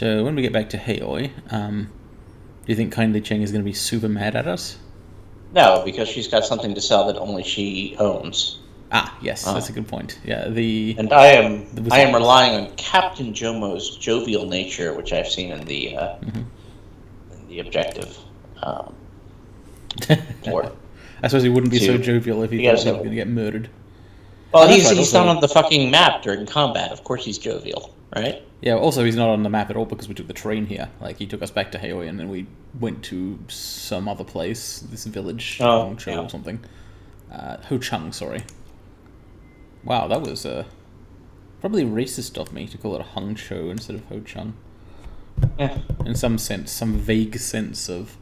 So when we get back to Heoi, do you think Kindly Cheng is going to be super mad at us? No, because she's got something to sell that only she owns. Ah, yes, that's a good point. Yeah, and I am relying on Captain Jomo's jovial nature, which I've seen in the objective. I suppose he wouldn't be so jovial if he thought he was going to get murdered. Well, he's not on the fucking map during combat. Of course he's jovial, right? Yeah, also he's not on the map at all because we took the train here. Like, he took us back to Heoi and then we went to some other place, this village, Hongchou or something. Ho-Chung, sorry. Wow, that was probably racist of me to call it Hongchou instead of Ho-Chung. Yeah. In some sense, some vague sense of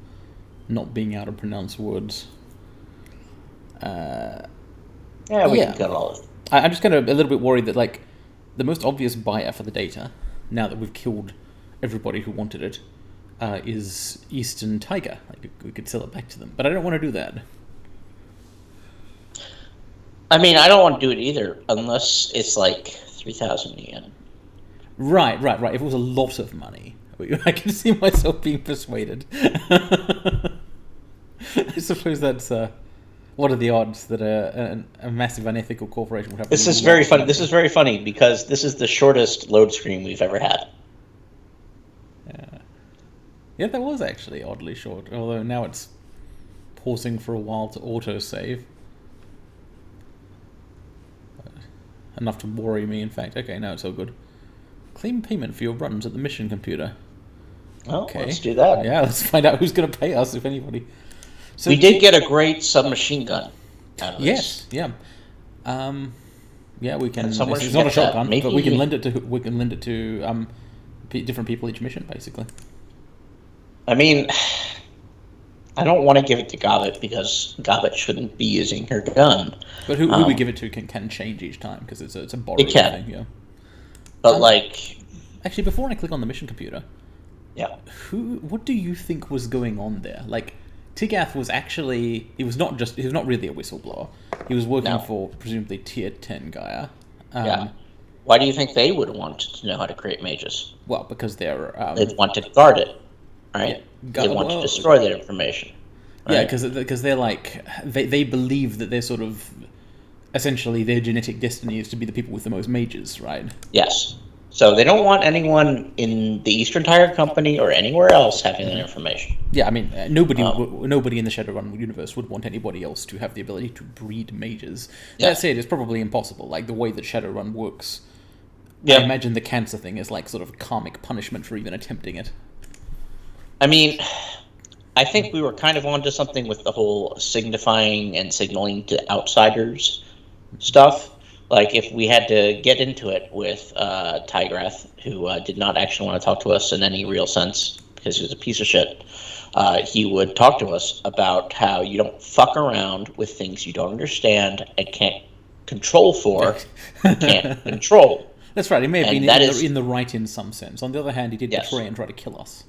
not being able to pronounce words. We can cut all of it. I'm just kind of a little bit worried that, like, the most obvious buyer for the data, now that we've killed everybody who wanted it, is Eastern Tiger. Like, we could sell it back to them. But I don't want to do that. I mean, I don't want to do it either, unless it's like 3,000 yen. Right. If it was a lot of money, I can see myself being persuaded. I suppose that's... what are the odds that a massive unethical corporation would have... This is very funny. This is very funny because this is the shortest load screen we've ever had. Yeah, that was actually oddly short. Although now it's pausing for a while to autosave. Enough to worry me, in fact. Okay, now it's all good. Claim payment for your runs at the mission computer. Oh, okay. Let's do that. Yeah, let's find out who's going to pay us, if anybody... So we did get a great submachine gun out of this. Yeah. We can. It's not a shotgun, but we can lend it to different people each mission, basically. I mean, I don't want to give it to Gobbet because Gobbet shouldn't be using her gun. But who we give it to can change each time because it's a borrowed thing. Yeah. But actually, before I click on the mission computer, what do you think was going on there? Like, Tigath was actually... He was not really a whistleblower. He was working for, presumably, Tier 10 Gaia. Why do you think they would want to know how to create mages? Well, because they're... they'd want to guard it, right? They want to destroy that information. Right? Yeah, because they're like... They believe that they're sort of... Essentially, their genetic destiny is to be the people with the most mages, right? Yes. So they don't want anyone in the Eastern Tiger Company or anywhere else having that information. Yeah, I mean, nobody in the Shadowrun universe would want anybody else to have the ability to breed mages. That said, it's probably impossible. Like, the way that Shadowrun works, I imagine the cancer thing is like sort of karmic punishment for even attempting it. I mean, I think we were kind of onto something with the whole signifying and signaling to outsiders stuff. Like, if we had to get into it with Tigrath, who did not actually want to talk to us in any real sense because he was a piece of shit, he would talk to us about how you don't fuck around with things you don't understand and can't control can't control. That's right. He may have been in the right in some sense. On the other hand, he did betray and try to kill us.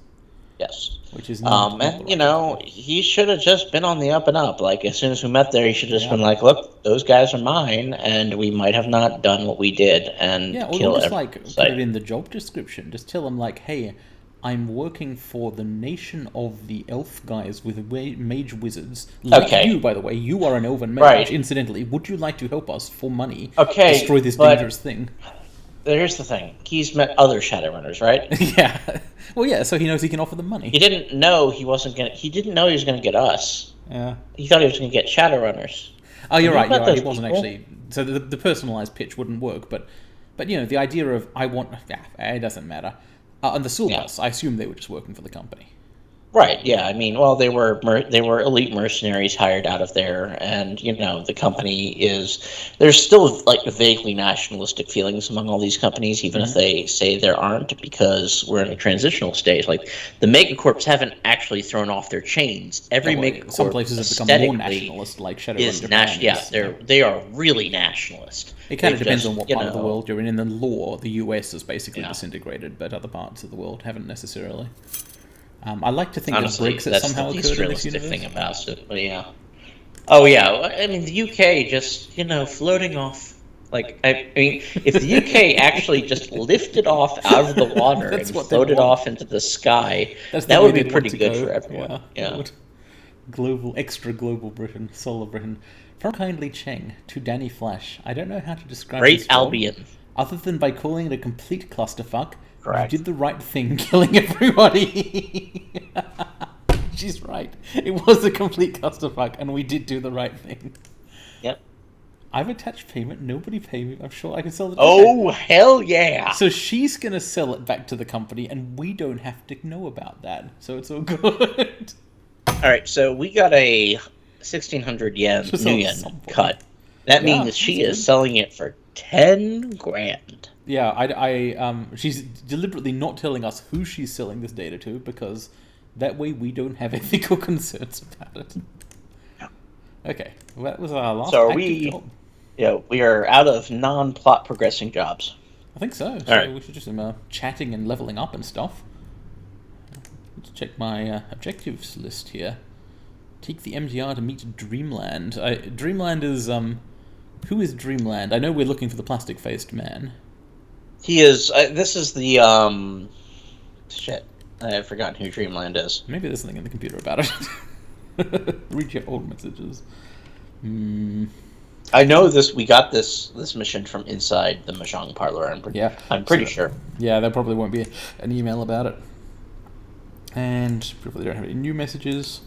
Yes. Which is not he should have just been on the up and up. Like, as soon as we met there, he should have just been like, look, those guys are mine, and we might have not done what we did and kill just put it in the job description. Just tell them, like, hey, I'm working for the nation of the elf guys with mage wizards. Like you, by the way. You are an elven mage. Right. Incidentally, would you like to help us for money destroy this dangerous thing? Here's the thing. He's met other Shadowrunners, right? Yeah. Well, yeah, so he knows he can offer them money. He didn't know he was going to get us. Yeah. He thought he was going to get Shadowrunners. Oh, you're right. He wasn't actually... So the personalized pitch wouldn't work, but the idea of, it doesn't matter. On the Silbus, I assume they were just working for the company. Right, yeah. I mean, well, they were elite mercenaries hired out of there, and, the company there's still, like, vaguely nationalistic feelings among all these companies, even if they say there aren't, because we're in a transitional stage. Like, the megacorps haven't actually thrown off their chains. Every megacorp, some places have become more nationalist, like Shadowrun Japan. They are really nationalist. It kind of depends on what part of the world you're in. In the lore, the US is basically disintegrated, but other parts of the world haven't necessarily. I like to think honestly, that Brexit that's somehow the least occurred in this realistic universe. thing about it, but yeah. Oh yeah, I mean the UK just floating off Like, I mean, if the UK actually just lifted off out of the water and floated off into the sky, that would be pretty good for everyone. Yeah. Extra global Britain, solar Britain. From Kindly Cheng to Danny Flash. I don't know how to describe Great this job, Albion. other than by calling it a complete clusterfuck. Correct. You did the right thing, killing everybody. She's right. It was a complete clusterfuck, and we did do the right thing. Yep. I've attached payment. Nobody paid me. I'm sure I can sell it. Oh, hell yeah. So she's going to sell it back to the company, and we don't have to know about that. So it's all good. All right, so we got a 1,600 yen, new yen cut. That means she is selling it for 10 grand. Yeah, she's deliberately not telling us who she's selling this data to, because that way we don't have ethical concerns about it. Okay, well, that was our last active job. Yeah, we are out of non-plot progressing jobs. I think so. So we should just chatting and leveling up and stuff. Let's check my objectives list here. Take the MDR to meet Dreamland. Dreamland is who is Dreamland? I know we're looking for the plastic-faced man. He is. This is the shit. I've forgotten who Dreamland is. Maybe there's something in the computer about it. Read your old messages. I know this. We got this mission from inside the Mahjong parlor. I'm pretty sure. Yeah, there probably won't be an email about it. And probably don't have any new messages.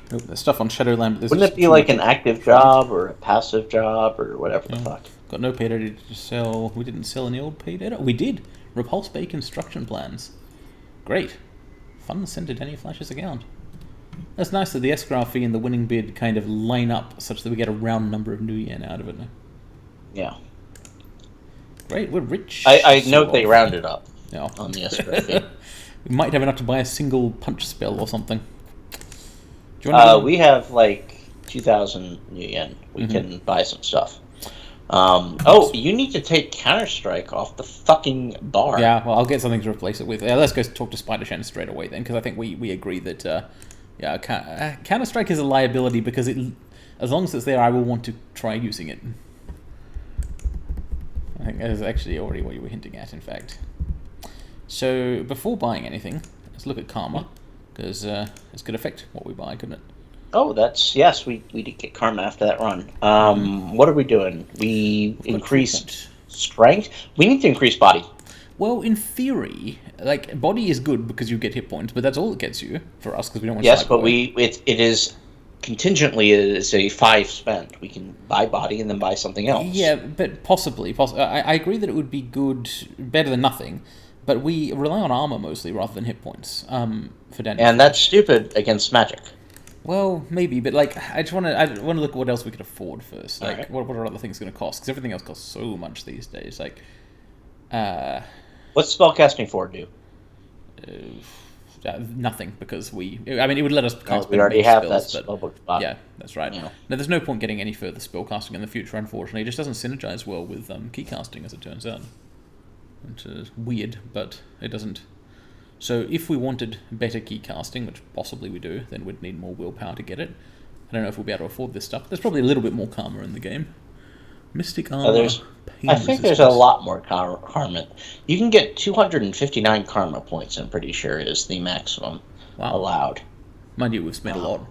Nope, there's stuff on Shadowland. But wouldn't it be like an active job or a passive job or whatever the fuck? Got no pay data to sell. We didn't sell any old pay data. We did. Repulse Bay construction plans. Great. Funds sent to Danny Flash's account. That's nice that the escrow fee and the winning bid kind of line up such that we get a round number of new yen out of it. Yeah. Great, we're rich. I note they rounded up on the escrow fee. We might have enough to buy a single punch spell or something. Do you want we have like 2,000 new yen. We can buy some stuff. You need to take Counter-Strike off the fucking bar. Yeah, well, I'll get something to replace it with. Let's go talk to Spider-Shen straight away then, because I think we agree that Counter-Strike is a liability because as long as it's there, I will want to try using it. I think that is actually already what you were hinting at, in fact. So, before buying anything, let's look at Karma, because this could affect what we buy, couldn't it? Oh, yes, we did get Karma after that run. What are we doing? We increased strength? We need to increase body. Well, in theory, like, body is good because you get hit points, but that's all it gets you for us, because we don't want to. Yes, but it is contingently is a 5 spent. We can buy body and then buy something else. Yeah, but possibly. I agree that it would be good, better than nothing, but we rely on armor mostly rather than hit points for damage. And that's stupid against magic. Well, maybe, but like I want to look at what else we could afford first. Like, right. what are other things going to cost? Because everything else costs so much these days. Like, what's spellcasting 4 do? Nothing, because it would let us. We already have that spellbook spot. Yeah, that's right. Yeah. Now, there's no point getting any further spellcasting in the future. Unfortunately, it just doesn't synergize well with keycasting, as it turns out. Which is weird, but it doesn't. So if we wanted better keycasting, which possibly we do, then we'd need more willpower to get it. I don't know if we'll be able to afford this stuff. There's probably a little bit more karma in the game. Mystic armor. I think there's a lot more karma. You can get 259 karma points, I'm pretty sure, is the maximum allowed. Mind you, we've spent a lot.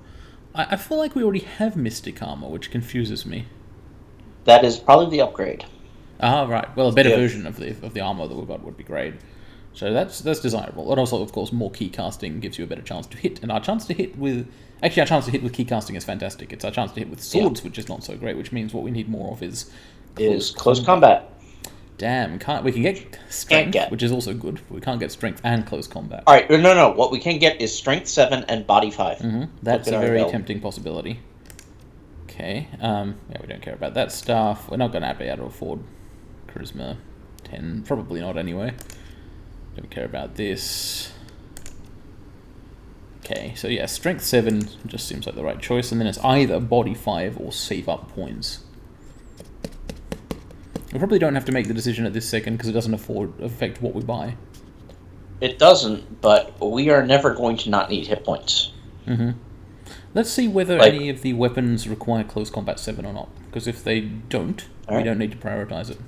I feel like we already have Mystic armor, which confuses me. That is probably the upgrade. Ah, right. Well, a better version of the armor that we've got would be great. So that's desirable. And also, of course, more keycasting gives you a better chance to hit. And our chance to hit with keycasting is fantastic. It's our chance to hit with swords, which is not so great, which means what we need more of is close combat. Damn, we can get strength, which is also good. But we can't get strength and close combat. All right, no. What we can get is strength 7 and body 5. Mm-hmm. That's a very tempting possibility. Okay, we don't care about that stuff. We're not going to be able to afford charisma 10. Probably not anyway. Don't care about this. Okay, so yeah, strength 7 just seems like the right choice, and then it's either body 5 or save up points. We probably don't have to make the decision at this second because it doesn't affect what we buy. It doesn't, but we are never going to not need hit points. Mm-hmm. Let's see whether any of the weapons require close combat 7 or not, because if they don't, we don't need to prioritize it.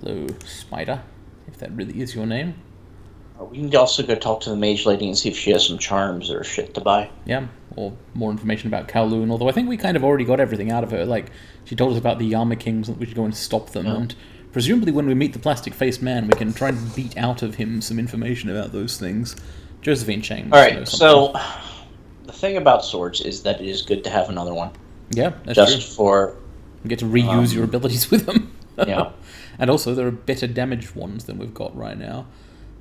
Hello, Spider, if that really is your name. We can also go talk to the mage lady and see if she has some charms or shit to buy. Yeah, or more information about Kowloon, although I think we kind of already got everything out of her. Like, she told us about the Yama Kings, and we should go and stop them, and presumably when we meet the plastic-faced man, we can try and beat out of him some information about those things. Josephine Chang. Alright, so the thing about swords is that it is good to have another one. Yeah, that's just true. For... You get to reuse your abilities with them. Yeah. And also, there are better damaged ones than we've got right now.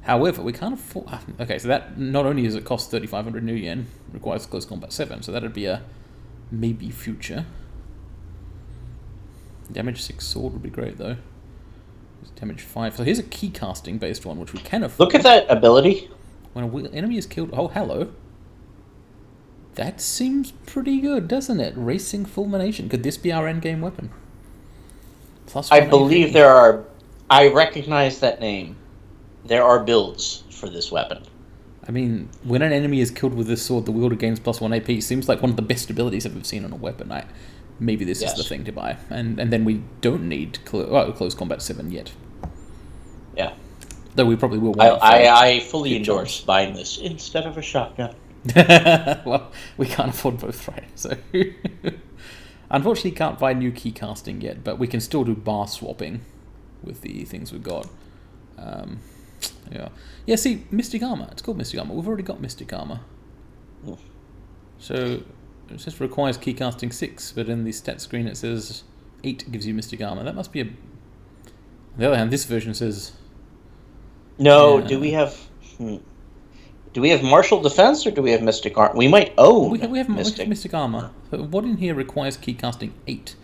However, we can't afford... Okay, so that not only does it cost 3,500 new yen, requires Close Combat 7, so that'd be a maybe future. Damage 6 sword would be great, though. Damage 5. So here's a key casting based one, which we can afford. Look at that ability. When an enemy is killed... Oh, hello. That seems pretty good, doesn't it? Racing Fulmination. Could this be our endgame weapon? Plus I believe there are... I recognize that name. There are builds for this weapon. I mean, when an enemy is killed with this sword, the wielder gains +1 AP. Seems like one of the best abilities I've ever seen on a weapon. Maybe this is the thing to buy. And then we don't need Close Combat 7 yet. Yeah. Though we probably will want I fully endorse buying this instead of a shotgun. Well, we can't afford both, right? So, unfortunately, can't buy new key casting yet, but we can still do bar swapping with the things we've got. Yeah. See, Mystic Armor. It's called Mystic Armor. We've already got Mystic Armor. So it just requires key casting 6, but in the stat screen it says 8 gives you Mystic Armor. That must be a... On the other hand, this version says... No, do we have... Do we have Martial Defense or do we have Mystic Armor? We might own we have Mystic Armor. But what in here requires key casting 8?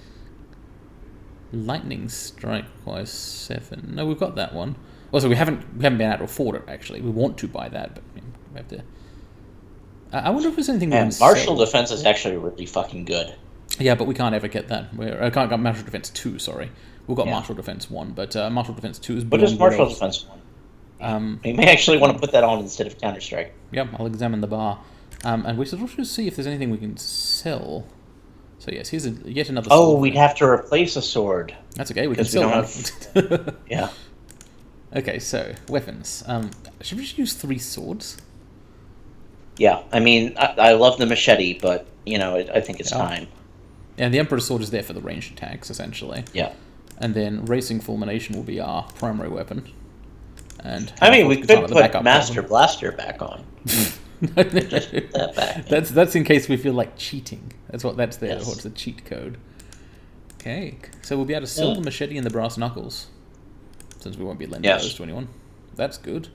Lightning Strike requires 7. No, we've got that one. Also, we haven't been able to afford it, actually. We want to buy that, but we have to... I wonder if there's anything we can Martial sell. Defense is actually really fucking good. Yeah, but we can't ever get that. I can't get Martial Defense 2, sorry. We've got Martial Defense 1, but Martial Defense 2 is... What is Martial Defense 1? We may actually want to put that on instead of Counter-Strike. Yeah, I'll examine the bar. And we should also see if there's anything we can sell. So yes, here's yet another sword. Oh, we'd have to replace a sword. That's okay, we can sell one. Yeah. Okay, so, weapons. Should we just use 3 swords? Yeah, I mean, I love the machete, but, I think it's time. And the Emperor's Sword is there for the ranged attacks, essentially. Yeah. And then Racing Fulmination will be our primary weapon. And we could put Master Blaster back on. Just put that back. That's in case we feel like cheating. That's there. Yes. What's the cheat code? Okay, so we'll be able to sell the machete and the brass knuckles, since we won't be lending those to anyone. That's good.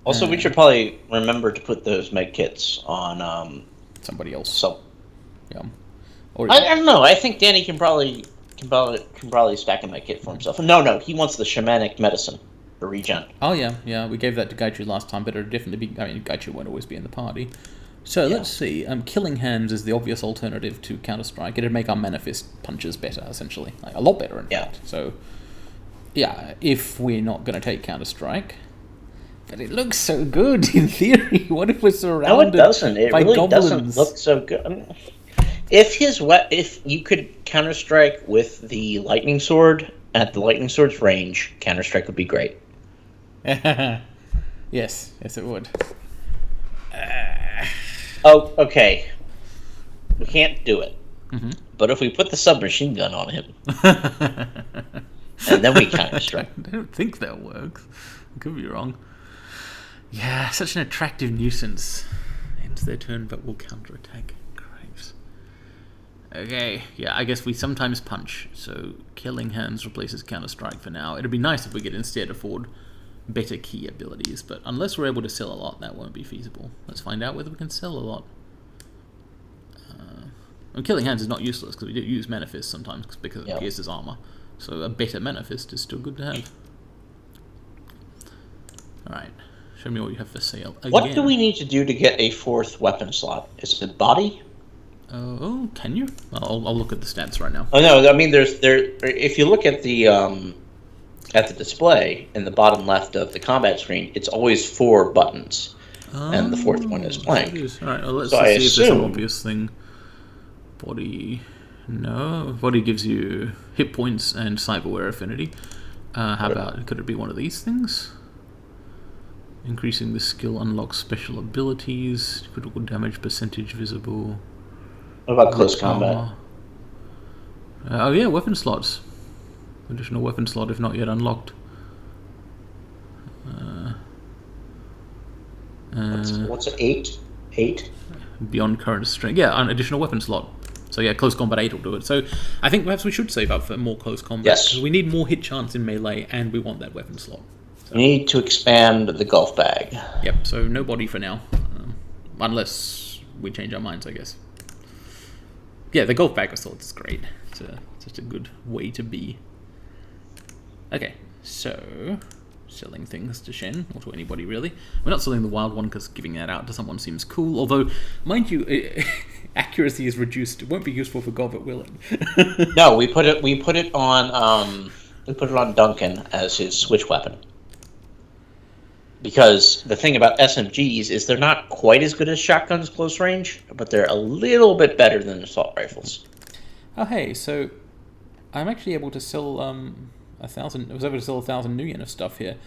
Also, we should probably remember to put those med kits on somebody else. So, yeah. Or I don't know. I think Danny can probably stack a med kit for himself. No, he wants the shamanic medicine. Regen. Oh yeah, we gave that to Gaichu last time, but it'll definitely be... I mean, Gaichu won't always be in the party. So let's see, Killing Hands is the obvious alternative to Counter-Strike. It'd make our Manifest punches better, essentially. Like, a lot better, in fact. So, yeah, if we're not going to take Counter-Strike... But it looks so good, in theory. What if we're surrounded by goblins? No, it doesn't. It really doesn't look so good. I mean, if you could Counter-Strike with the Lightning Sword at the Lightning Sword's range, Counter-Strike would be great. Yes, it would. Oh, okay. We can't do it. Mm-hmm. But if we put the submachine gun on him, and then we Counter-Strike. I don't think that works. I could be wrong. Yeah, such an attractive nuisance. Ends their turn, but will counterattack. Graves. Okay, yeah, I guess we sometimes punch. So Killing Hands replaces Counter-Strike for now. It'd be nice if we could instead afford better key abilities, but unless we're able to sell a lot, that won't be feasible. Let's find out whether we can sell a lot. And Killing Hands is not useless, because we do use Manifest sometimes because it pierces armor. So a better Manifest is still good to have. Alright, show me what you have for sale again. What do we need to do to get a 4th weapon slot? Is it body? Oh, can you? I'll look at the stats right now. Oh no, I mean if you look at the display in the bottom left of the combat screen, it's always 4 buttons, and the 4th one is blank. Alright, well, let's see if there's an obvious thing. Body... No. Body gives you hit points and cyberware affinity. How about, could it be one of these things? Increasing the skill unlocks special abilities, critical damage percentage visible. What about close combat? Oh yeah, weapon slots. Additional weapon slot if not yet unlocked. What's it? 8? 8? Beyond current strength. Yeah, an additional weapon slot. So yeah, close combat 8 will do it. So I think perhaps we should save up for more close combat. Yes. Because we need more hit chance in melee and we want that weapon slot. So. We need to expand the golf bag. Yep, so no body for now. Unless we change our minds, I guess. Yeah, the golf bag of sorts is great. It's just a good way to be. Okay, so selling things to Shen, or to anybody really. We're not selling the wild one because giving that out to someone seems cool, although, mind you, accuracy is reduced. It won't be useful for Goblet, will it? No, we put it on Duncan as his switch weapon. Because the thing about SMGs is they're not quite as good as shotguns close range, but they're a little bit better than assault rifles. Oh hey, so I'm actually able to sell 1,000. I was able to sell 1,000 new yen of stuff here,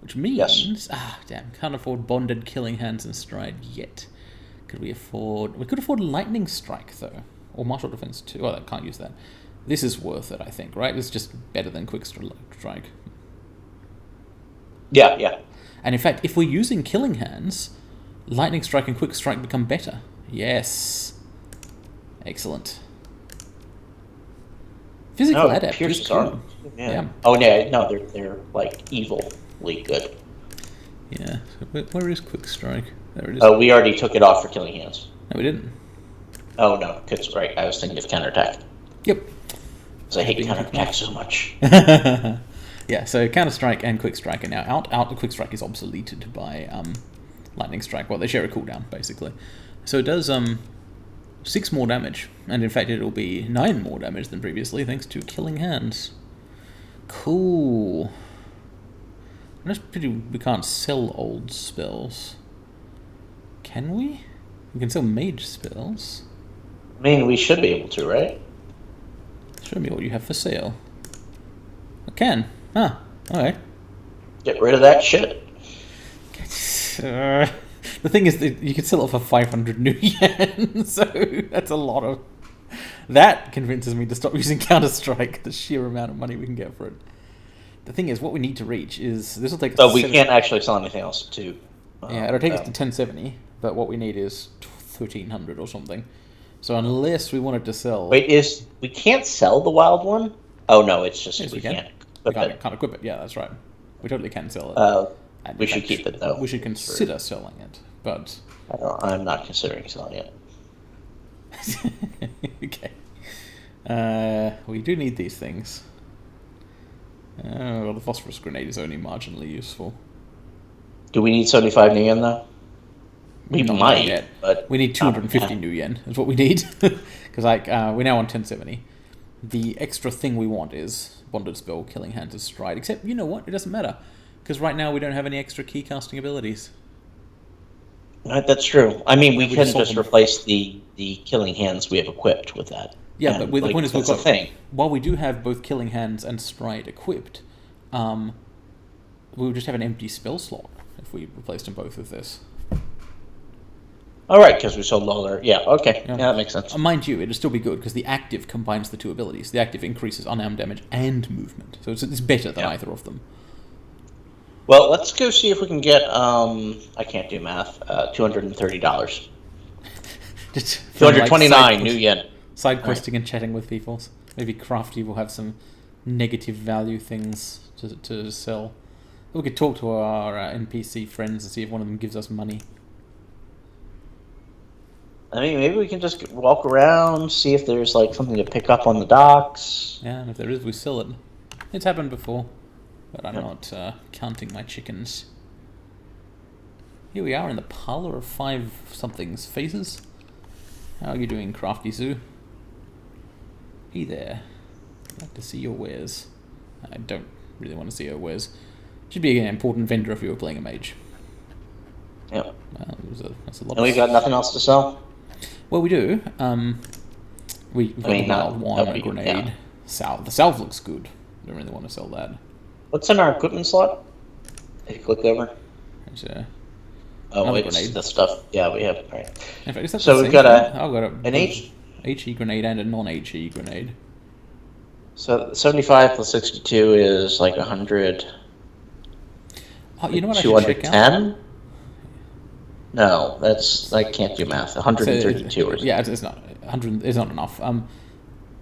which means can't afford bonded killing hands and stride yet. Could we afford? We could afford lightning strike though, or martial defense too. Oh, I can't use that. This is worth it, I think. Right? It's just better than quick strike. Yeah. And in fact, if we're using killing hands, lightning strike and quick strike become better. Yes. Excellent. Physical adept. Pierces are. Yeah. Oh yeah, no, they're like evilly good. Yeah. So where is quick strike? There it is. Oh, we already took it off for killing hands. No, we didn't. Oh no, quick strike. I was thinking of counterattack. Yep. Because I hate counterattack so much. Yeah, so Counter Strike and Quick Strike are now out. The Quick Strike is obsoleted by Lightning Strike. Well, they share a cooldown, basically. So it does 6 more damage, and in fact it'll be 9 more damage than previously, thanks to Killing Hands. Cool. We can't sell old spells. Can we? We can sell mage spells. I mean, we should be able to, right? Show me what you have for sale. I can. Huh. Alright. Get rid of that shit. The thing is that you can sell it for 500 new yen, so that's a lot of... That convinces me to stop using Counter-Strike, the sheer amount of money we can get for it. The thing is, what we need to reach is... This will take us to we can't actually sell anything else, too. Yeah, it'll take us to 1070, but what we need is 1300 or something. So unless we wanted to sell... Wait, we can't sell the wild one? Oh, no, it's just yes, we can't. Can't equip it, yeah, that's right. We totally can sell it. We should keep it, though. We should consider selling it, but... I'm not considering selling it. Okay. We do need these things. Well, the phosphorus grenade is only marginally useful. Do we need 75 new yen, though? We might, yet. But... We need 250 new yen, is what we need. Because we're now on 1070. The extra thing we want is Bonded Spell, Killing Hands of Stride. Except, you know what? It doesn't matter. Because right now we don't have any extra key casting abilities. That's true. I mean, we can just replace the Killing Hands we have equipped with that. Yeah, but the point is we've got... While we do have both Killing Hands and Stride equipped, we would just have an empty spell slot if we replaced them both with this. All right, because we sold Lawler. Yeah, okay. Yeah, that makes sense. Mind you, it'll still be good because the active combines the two abilities. The active increases unarmed damage and movement, so it's better than either of them. Well, let's go see if we can get, I can't do math, $230. 229 new yen. Side questing and chatting with people. Maybe Crafty will have some negative value things to sell. We could talk to our NPC friends and see if one of them gives us money. I mean, maybe we can just walk around, see if there's like something to pick up on the docks. Yeah, and if there is, we sell it. It's happened before, but I'm not counting my chickens. Here we are in the parlor of 5-somethings faces. How are you doing, Crafty Zoo? Hey there. I'd like to see your wares. I don't really want to see your wares. Should be an important vendor if you were playing a mage. Yep. Well, that's a lot. And we've got nothing else to sell? Well, we do. We've got a grenade. Yeah. The salve looks good. Don't really want to sell that. What's in our equipment slot? If you click over. There's Oh, another it's grenade. the stuff. Yeah, we have. All right. In fact, is that So the we've same got thing? I've got an both HE grenade and a non-HE grenade. So 75 plus 62 is like 100. Oh, you know what I should check out? 210? No, I can't do math. 132 or something. Yeah, it's not 100. Is not enough.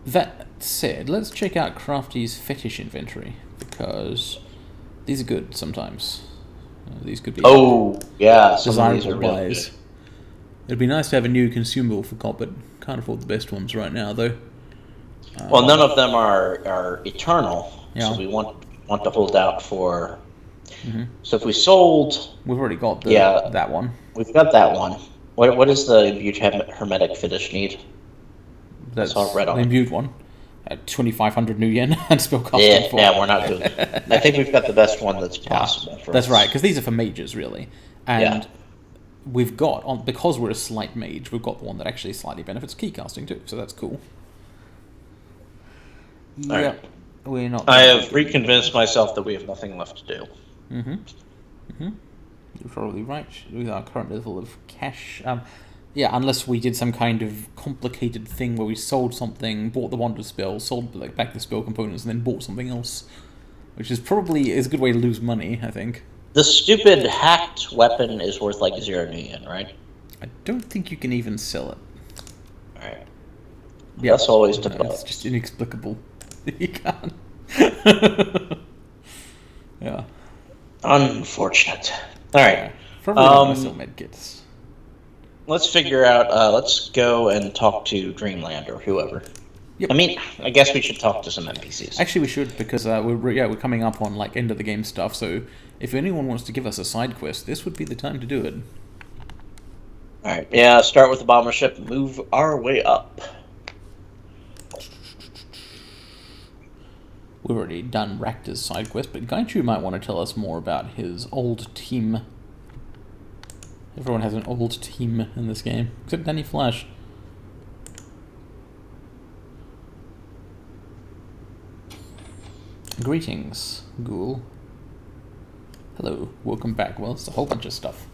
That said, let's check out Crafty's fetish inventory because these are good sometimes. These could be Yeah, some of these are desirable really buys. good. It'd be nice to have a new consumable for COP, but can't afford the best ones right now, though. Well, none of them are eternal, Yeah. so we want to hold out for. So if we sold, We've already got that one. We've got that one. What is the imbued hermetic finish need? That's all red on the it. imbued one. At 2,500 new yen and spellcasting for. Yeah, we're not doing it. I think we've got the best one that's possible. For that's us. right, because these are for mages, really. And we've got, because we're a slight mage, we've got the one that actually slightly benefits keycasting too, so that's cool. All Yep. right. We're not. I have reconvinced myself that we have nothing left to do. You're probably right. With our current level of cash. Yeah, unless we did some kind of complicated thing where we sold something, bought the Wonder Spell, sold back the spell components, and then bought something else. Which is probably a good way to lose money, I think. The stupid hacked weapon is worth like 0 new yen, right? I don't think you can even sell it. Alright. Yeah, that's always developed. It's just inexplicable. You can't. Yeah. Unfortunate. Alright. Yeah. Probably not going to sell medkits. Let's figure out, let's go and talk to Dreamland or whoever. Yep. I mean, I guess we should talk to some NPCs. Actually, we should, because we're coming up on like end of the game stuff, so if anyone wants to give us a side quest, this would be the time to do it. Alright, yeah, start with the bomber ship, move our way up. We've already done Rakta's side quest, but Gaichu might want to tell us more about his old team. Everyone has an old team in this game, except Danny Flash. Greetings, Ghoul. Hello, welcome back. Well, it's a whole bunch of stuff.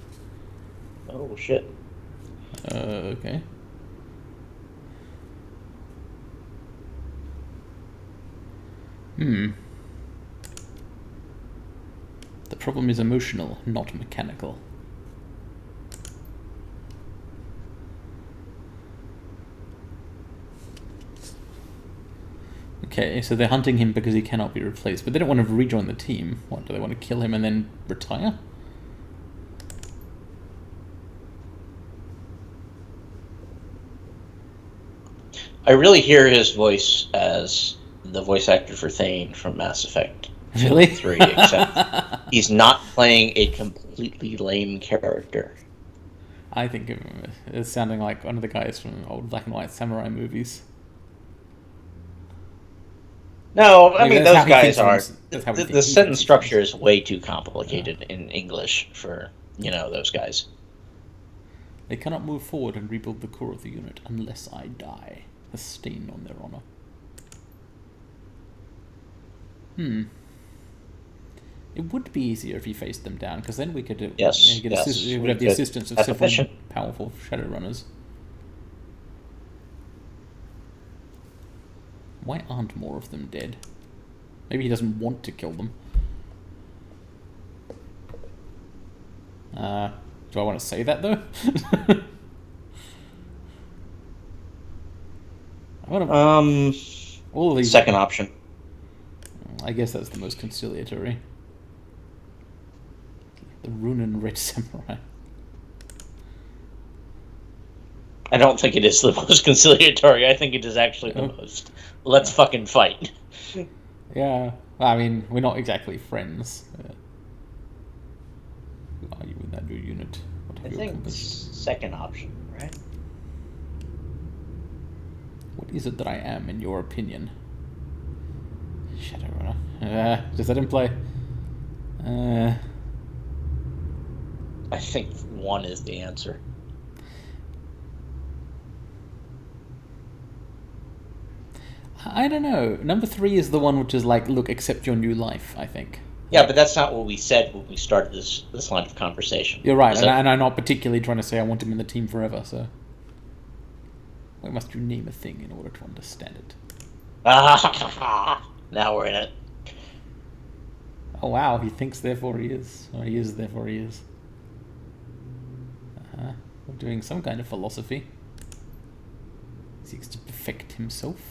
Oh, shit. Okay. The problem is emotional, not mechanical. Okay, so they're hunting him because he cannot be replaced, but they don't want to rejoin the team. What, do they want to kill him and then retire? I really hear his voice as the voice actor for Thane from Mass Effect. Really? 3, except he's not playing a completely lame character. I think it's sounding like one of the guys from old black and white samurai movies. No, I mean, those guys are... The sentence structure is way too complicated in English for, those guys. They cannot move forward and rebuild the core of the unit unless I die. A stain on their honor. It would be easier if you faced them down, because then we could we would have the assistance of several powerful Shadowrunners. Why aren't more of them dead? Maybe he doesn't want to kill them. Do I want to say that, though? All of these. Second option. I guess that's the most conciliatory. The Runen Red Samurai. I don't think it is the most conciliatory. I think it is actually the most. Let's fucking fight. Yeah, I mean, we're not exactly friends. Who are you in that new unit? What have I you think accomplished? Second option, right? What is it that I am, in your opinion? Shadowrunner. Does that imply? I think 1 is the answer. I don't know. Number 3 is the one which is like, look, accept your new life, I think. Yeah, but that's not what we said when we started this line of conversation. You're right, and I'm not particularly trying to say I want him in the team forever, so... Why must you name a thing in order to understand it? Now we're in it. Oh wow, he thinks therefore he is. Or he is therefore he is. We're doing some kind of philosophy. Seeks to perfect himself.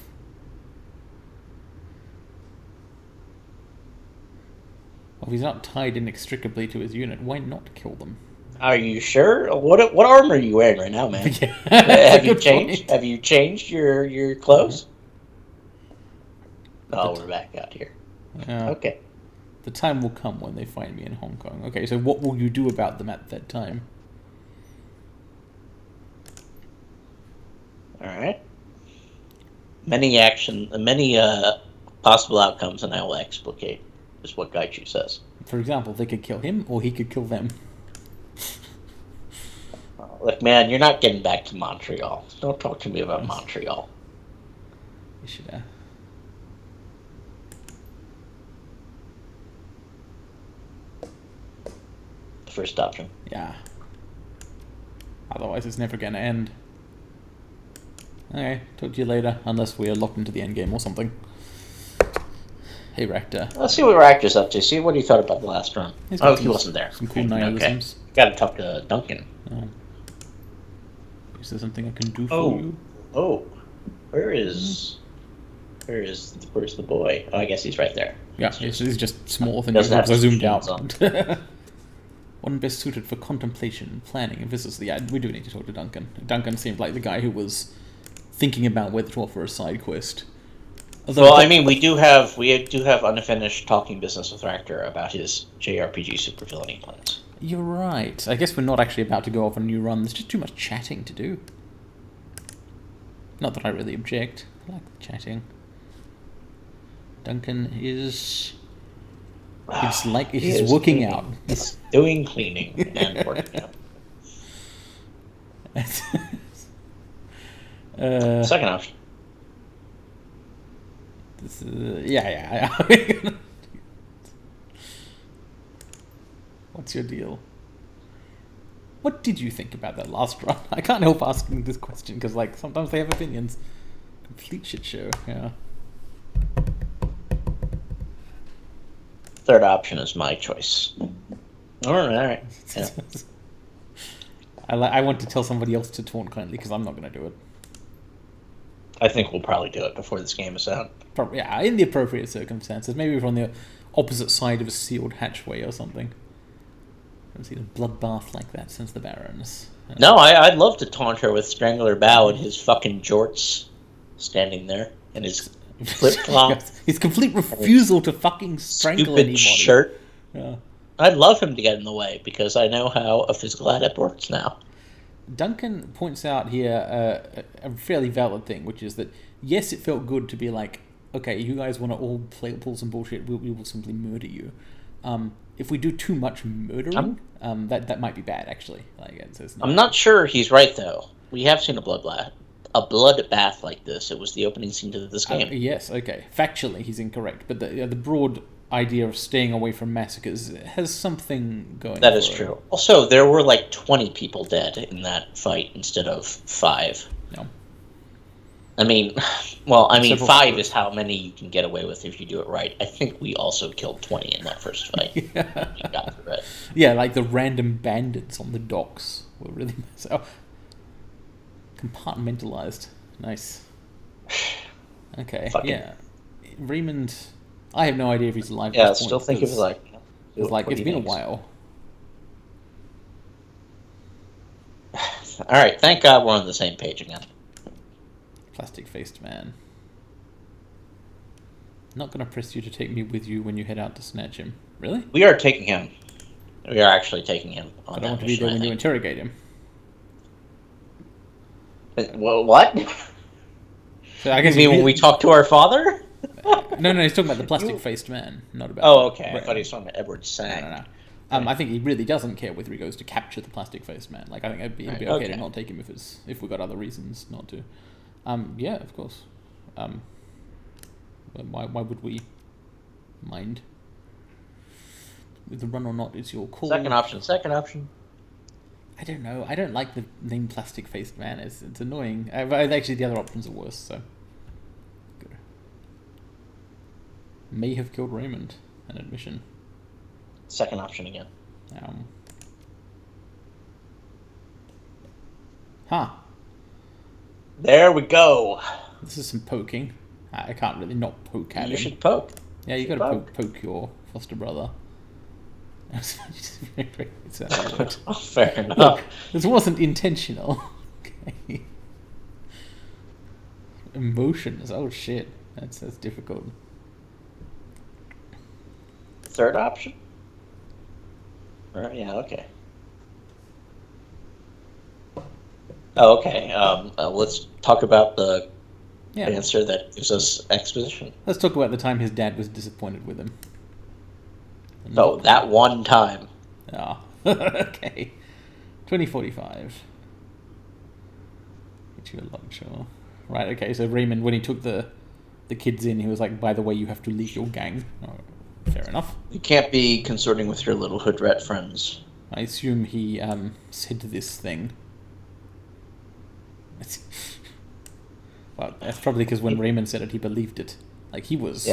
Well, if he's not tied inextricably to his unit, why not kill them? Are you sure? What armor are you wearing right now, man? Yeah, have you changed? Point. Have you changed your clothes? Oh, we're back out here. Okay. The time will come when they find me in Hong Kong. Okay, so what will you do about them at that time? All right. Many possible outcomes, and I will explicate, is what Gaichu says. For example, they could kill him, or he could kill them. Look, man, you're not getting back to Montreal. Don't talk to me about Montreal. You should, First option. Yeah. Otherwise, it's never going to end. Okay, talk to you later, unless we are locked into the end game or something. Hey, Rector. Let's see what Rector's up to. See what he thought about the last run. Oh, he wasn't there. Some cool nihilisms. Okay. Got to talk to Duncan. Oh. Is there something I can do for you? Oh, where's the boy? Oh, I guess he's right there. Yeah, he's just small than I zoomed out. One best suited for contemplation, planning, and visits. Yeah, we do need to talk to Duncan. Duncan seemed like the guy who was thinking about whether to offer a side quest. Although, well, I mean, we do have unfinished talking business with Rector about his JRPG supervillainy plans. You're right. I guess we're not actually about to go off a new run. There's just too much chatting to do. Not that I really object. I like chatting. Duncan is... It's like he's working cleaning. Out. He's doing cleaning and working out. Second option. Yeah. What's your deal? What did you think about that last run? I can't help asking this question because, like, sometimes they have opinions. Complete shit show. Yeah. Third option is my choice. All right. Yeah. I want to tell somebody else to taunt kindly because I'm not going to do it. I think we'll probably do it before this game is out. Probably, yeah, in the appropriate circumstances. Maybe we're on the opposite side of a sealed hatchway or something. I haven't seen a bloodbath like that since the Barons. No, I'd love to taunt her with Strangler Bow and his fucking jorts standing there and his flip-flops. His complete refusal to fucking strangle anybody. Shirt. Yeah. I'd love him to get in the way because I know how a physical adept works now. Duncan points out here a fairly valid thing, which is that, yes, it felt good to be like, okay, you guys want to all pull some bullshit, we will simply murder you. If we do too much murdering, that might be bad, actually. Like, I'm not sure he's right, though. We have seen a bloodbath like this. It was the opening scene to this game. Yes, okay. Factually, he's incorrect, but the broad idea of staying away from massacres has something going. That is true. Also, there were like 20 people dead in that fight instead of 5. No. I mean, 5 is how many you can get away with if you do it right. I think we also killed 20 in that first fight. Yeah. We got through it. Yeah, like the random bandits on the docks were really compartmentalized. Nice. Okay. Yeah. Raymond. I have no idea if he's alive. Yeah, I still think it was it's been a while. All right, thank God we're on the same page again. Plastic-faced man. Not gonna press you to take me with you when you head out to snatch him. Really? We are taking him. We are actually taking him on that mission. I don't want to be there when you interrogate him. Well, what? So I guess you mean when we talk to our father? No, he's talking about the plastic-faced man, not about... Oh, okay. I thought he was talking about Edward Sang. No. I think he really doesn't care whether he goes to capture the plastic-faced man. Like, I think it'd be okay to not take him if we got other reasons not to. Yeah, of course. Why would we mind? the run or not is your call. Second option. I don't know. I don't like the name Plastic Faced Man. It's annoying. Actually, the other options are worse, so. Good. May have killed Raymond. An admission. Second option again. There we go. This is some poking. I can't really not poke at him. You should poke. Yeah, you gotta poke your foster brother. Fair enough. Look, this wasn't intentional. Okay. Emotions. Oh shit. That's difficult. Third option? Yeah, okay. Oh, okay. Let's talk about the answer that gives us exposition. Let's talk about the time his dad was disappointed with him. Oh, that one time. Ah, okay. 2045. Get you a lunch, or... Right, okay, so Raymond, when he took the kids in, he was like, by the way, you have to leave your gang. Oh, fair enough. You can't be consorting with your little hood rat friends. I assume he said this thing. Well, that's probably because when Raymond said it, he believed it. Like, he was,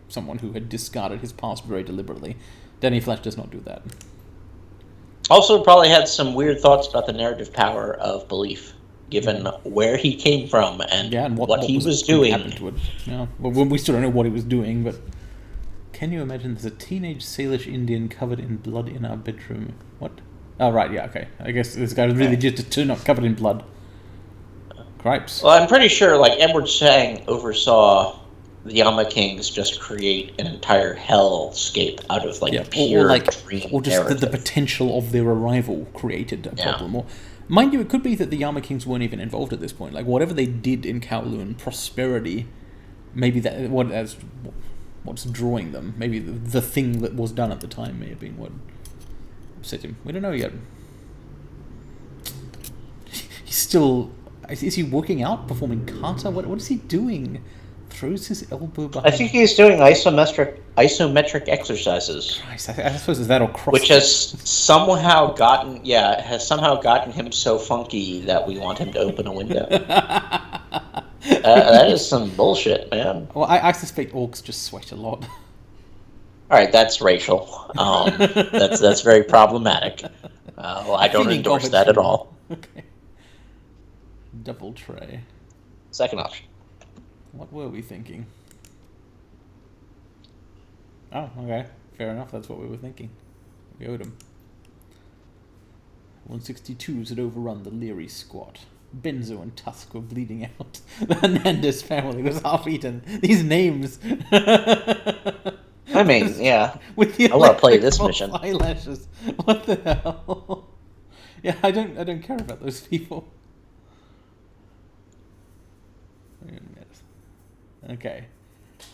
someone who had discarded his past very deliberately. Danny Flash does not do that. Also, probably had some weird thoughts about the narrative power of belief, given where he came from and what he was doing. Happened to it. Yeah. Well, we still don't know what he was doing, but can you imagine there's a teenage Salish Indian covered in blood in our bedroom? What? Oh, right, yeah, okay. I guess this guy was really just a turn-up covered in blood. Cripes. Well, I'm pretty sure, like, Edward Sang oversaw the Yama Kings just create an entire hellscape out of, like, pure dream or just the potential of their arrival created a problem. Or, mind you, it could be that the Yama Kings weren't even involved at this point. Like, whatever they did in Kowloon, prosperity, maybe what's drawing them. Maybe the thing that was done at the time may have been what upset him. We don't know yet. He's still... Is he working out, performing kata? What is he doing? Throws his elbow behind... I think he's doing isometric exercises. Christ, I suppose it's that or CrossFit. Which has somehow gotten him so funky that we want him to open a window. That is some bullshit, man. Well, I suspect orcs just sweat a lot. All right, that's racial. That's very problematic. I don't endorse that at all. Okay. Double tray. Second option. What were we thinking? Oh, okay. Fair enough, that's what we were thinking. We owed him. 162s had overrun the Leary squad. Benzo and Tusk were bleeding out. The Hernandez family was half-eaten. These names... I mean, yeah. With the I want to play this mission. Eyelashes. What the hell? Yeah, I don't care about those people. Okay,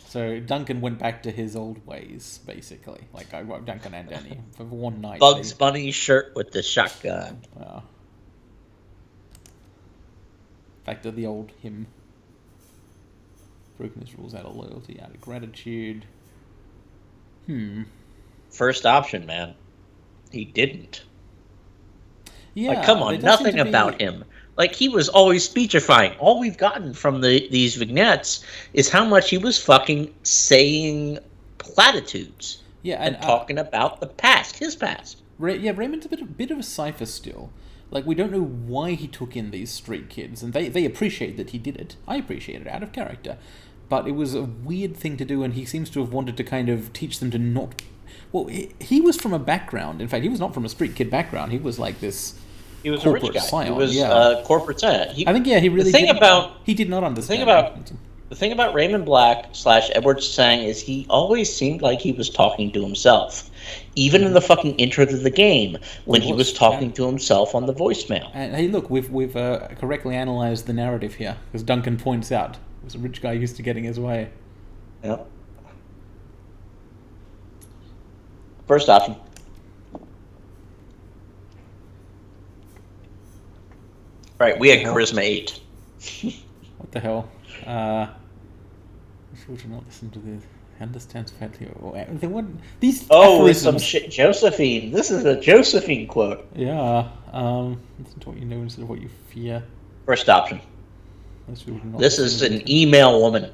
so Duncan went back to his old ways, basically. Like, Duncan and Danny, for one night. Bugs Bunny shirt with the shotgun. Back to the old him. Broken his rules out of loyalty, out of gratitude. First option, man. He didn't. Yeah, like, come on, nothing about him. Like, he was always speechifying. All we've gotten from these vignettes is how much he was fucking saying platitudes. Yeah, and talking about the past, his past. Raymond's a bit of a cipher still. Like, we don't know why he took in these street kids, and they appreciate that he did it. I appreciate it, out of character. But it was a weird thing to do, and he seems to have wanted to kind of teach them to not... Well, he was from a background. In fact, he was not from a street kid background. He was like this... He was a rich guy. Scion. He was a corporate scion. I think, he really he did not understand. The thing about Raymond Black / Edward Sang is he always seemed like he was talking to himself. Even in the fucking intro to the game, when he was talking to himself on the voicemail. And hey, look, we've correctly analysed the narrative here, because Duncan points out it was a rich guy used to getting his way. Yep. First option. Right, we had Charisma 8. What the hell? Sure to not listen to the Understands fatly. They want these. Oh, it's aphorisms. some shit. Josephine. This is a Josephine quote. Yeah. Listen to what you know instead of what you fear. First option. This is an email woman.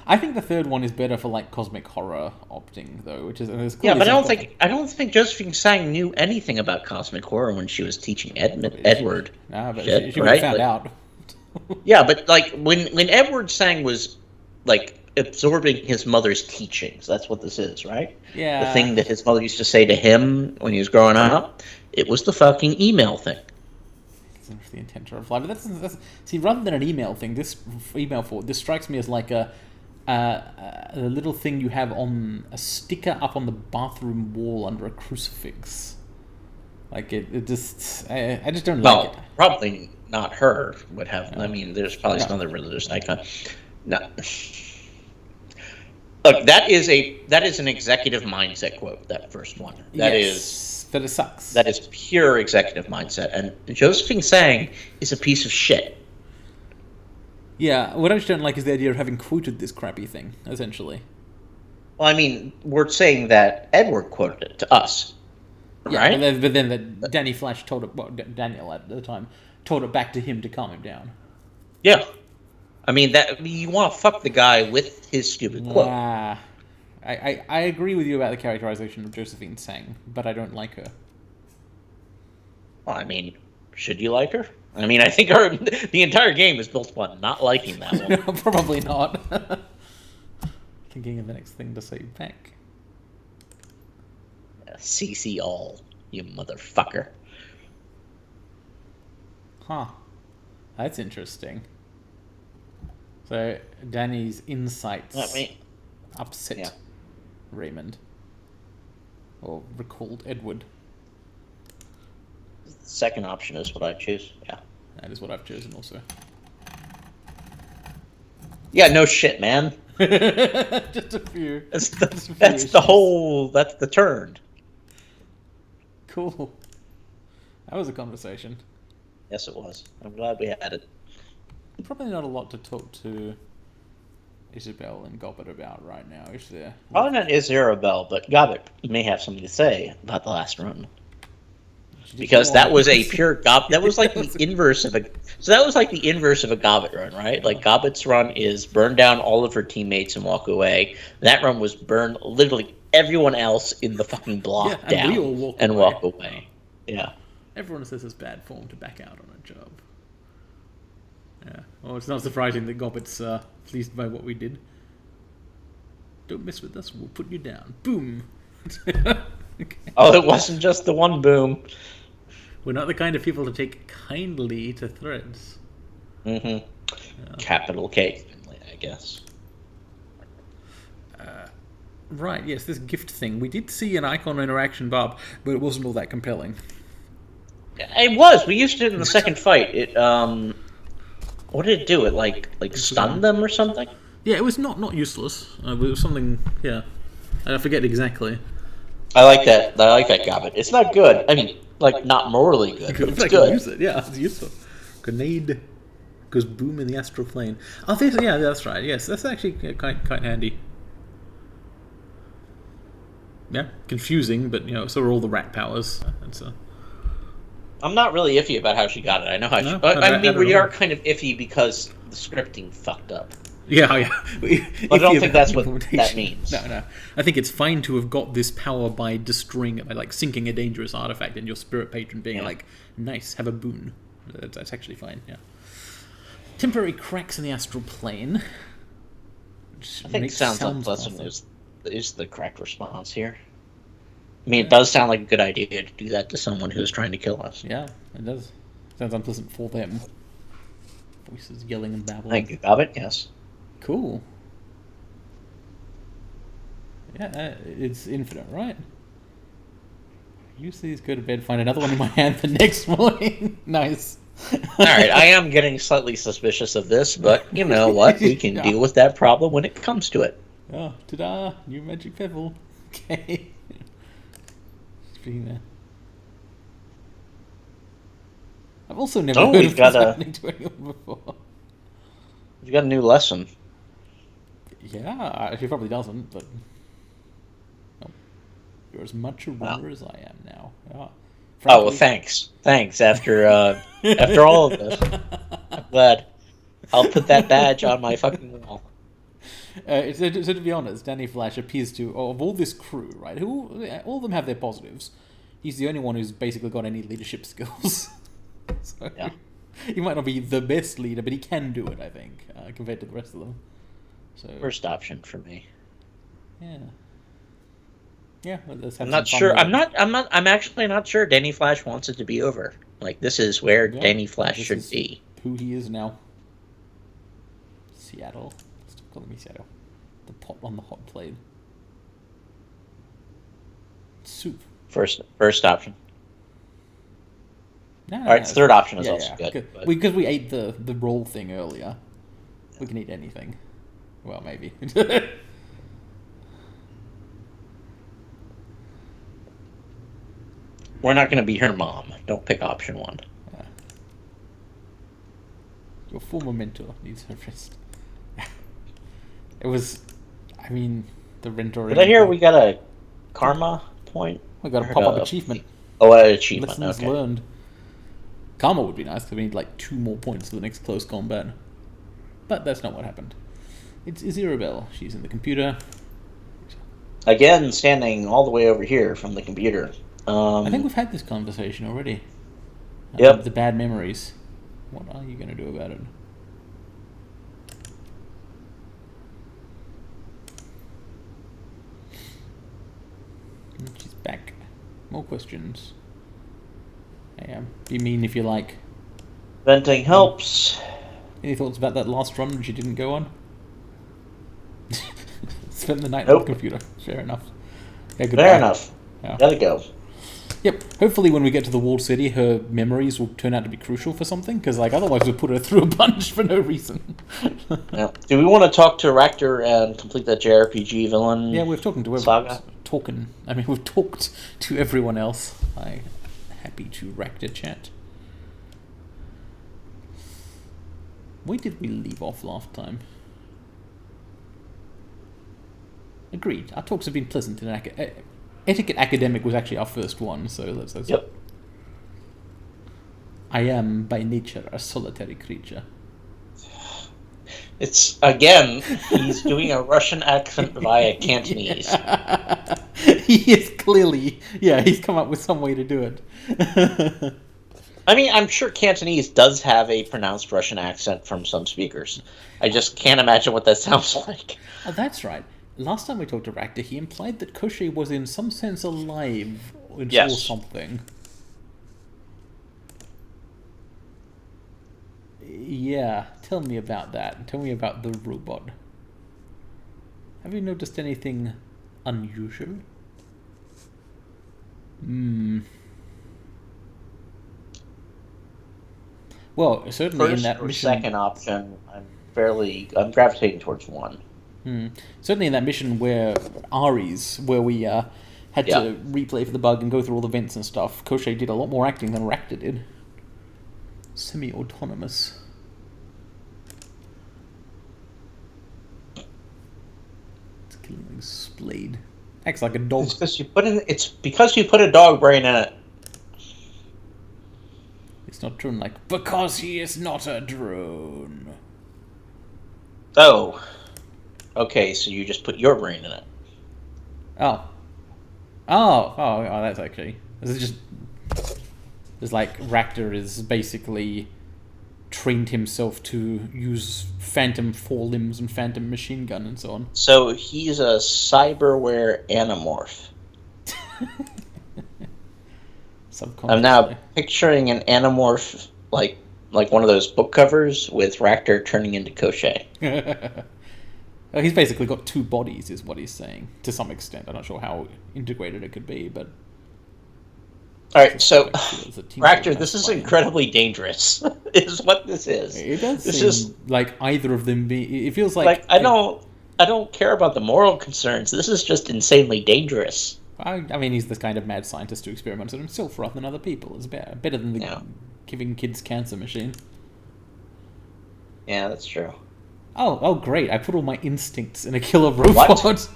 I think the third one is better for like cosmic horror opting though, which is Yeah, but I don't think Josephine Sang knew anything about cosmic horror when she was teaching Edward. Nah, but shit, she would have found out. Yeah, but like when Edward Sang was like absorbing his mother's teachings, that's what this is, right? Yeah. The thing that his mother used to say to him when he was growing up, it was the fucking email thing. The intent to reply, but that's see, rather than an email thing, this strikes me as like a little thing you have on a sticker up on the bathroom wall under a crucifix. Like it just, I just don't like it. Probably not her would have. I mean, there's probably some other religious icon. No. Look, that is an executive mindset quote. That first one. That it sucks. That is pure executive mindset, and Josephine Sang is a piece of shit. Yeah, what I just don't like is the idea of having quoted this crappy thing, essentially. Well, I mean, we're saying that Edward quoted it to us, right? But then Danny Flash told it. Well, Daniel at the time told it back to him to calm him down. Yeah, I mean you want to fuck the guy with his stupid quote. I agree with you about the characterization of Josephine Sang, but I don't like her. Well, I mean, should you like her? I mean, I think the entire game is built upon not liking that one. No, probably not. Thinking of the next thing to say back. CC all, you motherfucker. Huh. That's interesting. So, Danny's insights upset Raymond. Or recalled Edward. Second option is what I choose. Yeah. That is what I've chosen also. Yeah, no shit, man. Just a few. That's the turn. Cool. That was a conversation. Yes, it was. I'm glad we had it. Probably not a lot to talk to Isabel and Gobbett about right now, is there? Probably not Isabel, but Gobbett may have something to say about the last run. Because that was a pure Gobbett. That was like the inverse of a. So that was like the inverse of a Gobbett run, right? Like Gobbett's run is burn down all of her teammates and walk away. That run was burn literally everyone else in the fucking block down and we all walk away. Yeah. Everyone says it's bad form to back out on a job. Yeah. Well, it's not surprising that Gobbett's pleased by what we did. Don't mess with us, we'll put you down. Boom. Okay. Oh, it wasn't just the one boom. We're not the kind of people to take kindly to threats. Mm-hmm. Yeah. Capital K, I guess. Right, yes, this gift thing. We did see an icon interaction, Bob, but it wasn't all that compelling. It was. We used it in the second fight. It what did it do? It like stunned them or something? Yeah, it was not useless. It was something. Yeah, I forget exactly. I like that. I like that Gobbett. It's not good. I mean, like not morally good. But it's good. Use it. Yeah, it's useful. Grenade goes boom in the astral plane. Oh, yeah, that's right. Yes, that's actually quite handy. Yeah, confusing, but so are all the rat powers. I'm not really iffy about how she got it. I know how she. I mean, we are kind of iffy because the scripting fucked up. Yeah. But I don't think that's what that means. No. I think it's fine to have got this power by destroying it, by like sinking a dangerous artifact, and your spirit patron being like, nice, have a boon. That's actually fine, yeah. Temporary cracks in the astral plane. I think sounds unpleasant is the correct response here. I mean, it does sound like a good idea to do that to someone who's trying to kill us. Yeah, it does. Sounds unpleasant for them. Voices yelling and babbling. Thank you, Gobbett, yes. Cool. Yeah, it's infinite, right? Use these, go to bed, find another one in my hand the next morning. Nice. Alright, I am getting slightly suspicious of this, but you know what? We can deal with that problem when it comes to it. Oh, ta-da! New magic pebble. Okay. Speaking there. I've also never heard of this happening to anyone before. We've got a new lesson. Yeah, she probably doesn't, but... Oh, you're as much a runner Wow. as I am now. Yeah. Oh, well, Frankly... thanks. After all of this, I'm glad. I'll put that badge on my fucking wall. So to be honest, Danny Flash appears to, of all this crew, right, who all of them have their positives, he's the only one who's basically got any leadership skills. So, Yeah. he might not be the best leader, but he can do it, I think, compared to the rest of them. So First option for me. yeah. Yeah, let's have I'm some not fun sure. with it. I'm actually not sure Danny Flash wants it to be over. Like, this is where Yeah, Danny Flash this should is be. who he is now. Seattle. Stop calling me Seattle. The pot on the hot plate. Soup. First option. No, All right, third option is yeah, also good. But Because we ate the roll thing earlier. We can eat anything. Well, maybe. we're not going to be her mom. Don't pick option one. Your former mentor needs her rest. It was, I mean, the renter. Did I hear we got a karma point? We got a pop-up achievement. Oh, an achievement. Lessons Okay. learned. Karma would be nice because we need like 2 more points for the next close combat. But that's not what happened. It's Isabel. She's in the computer. Again, standing all the way over here from the computer. I think we've had this conversation already. Yep. The bad memories. What are you going to do about it? She's back. More questions. Be mean if you like. Venting helps. Any thoughts about that last run which you didn't go on? Spend the night Nope. on the computer. Fair enough. Yeah, Fair enough. Yeah. Gotta go. Yep. Hopefully, when we get to the walled city, her memories will turn out to be crucial for something. Because, like, otherwise, we'll put her through a bunch for no reason. Yeah. Do we want to talk to Rector and complete that JRPG villain? Yeah, we've talked to everyone. We've talked to everyone else. Happy to Rector chat. Where did we leave off last time? Agreed. Our talks have been pleasant. Etiquette Academic was actually our first one, so let's Yep. I am, by nature, a solitary creature. It's, again, he's doing a Russian accent via Cantonese. Yeah. He is clearly... Yeah, he's come up with some way to do it. I mean, I'm sure Cantonese does have a pronounced Russian accent from some speakers. I just can't imagine what that sounds like. Oh, that's right. Last time we talked to Ractor, he implied that Koshi was in some sense alive or something. Yeah, tell me about that. Tell me about the robot. Have you noticed anything unusual? Well, certainly First in that or mission... second option, I'm gravitating towards one. Certainly in that mission where we had to replay for the bug and go through all the vents and stuff, Koshi did a lot more acting than Ractor did. Semi-autonomous. It's killing Splayed. Acts like a dog. It's because you put a dog brain in it. It's not drone like, because he is not a drone. Oh. Okay, so you just put your brain in it. Oh, that's actually... This is just... It's like Ractor is basically trained himself to use phantom forelimbs and phantom machine gun and so on. So he's a cyberware anamorph. I'm now picturing an anamorph like one of those book covers with Ractor turning into Koshi. He's basically got 2 bodies, is what he's saying, to some extent. I'm not sure how integrated it could be, but... Alright, so, Ractor, this is incredibly dangerous, is what this is. It does seem like either of them be... It feels like... I don't care about the moral concerns. This is just insanely dangerous. I mean, he's the kind of mad scientist who experiments on himself rather than other people. It's better than the giving kids cancer machine. Yeah, that's true. Oh, great! I put all my instincts in a killer robot. What?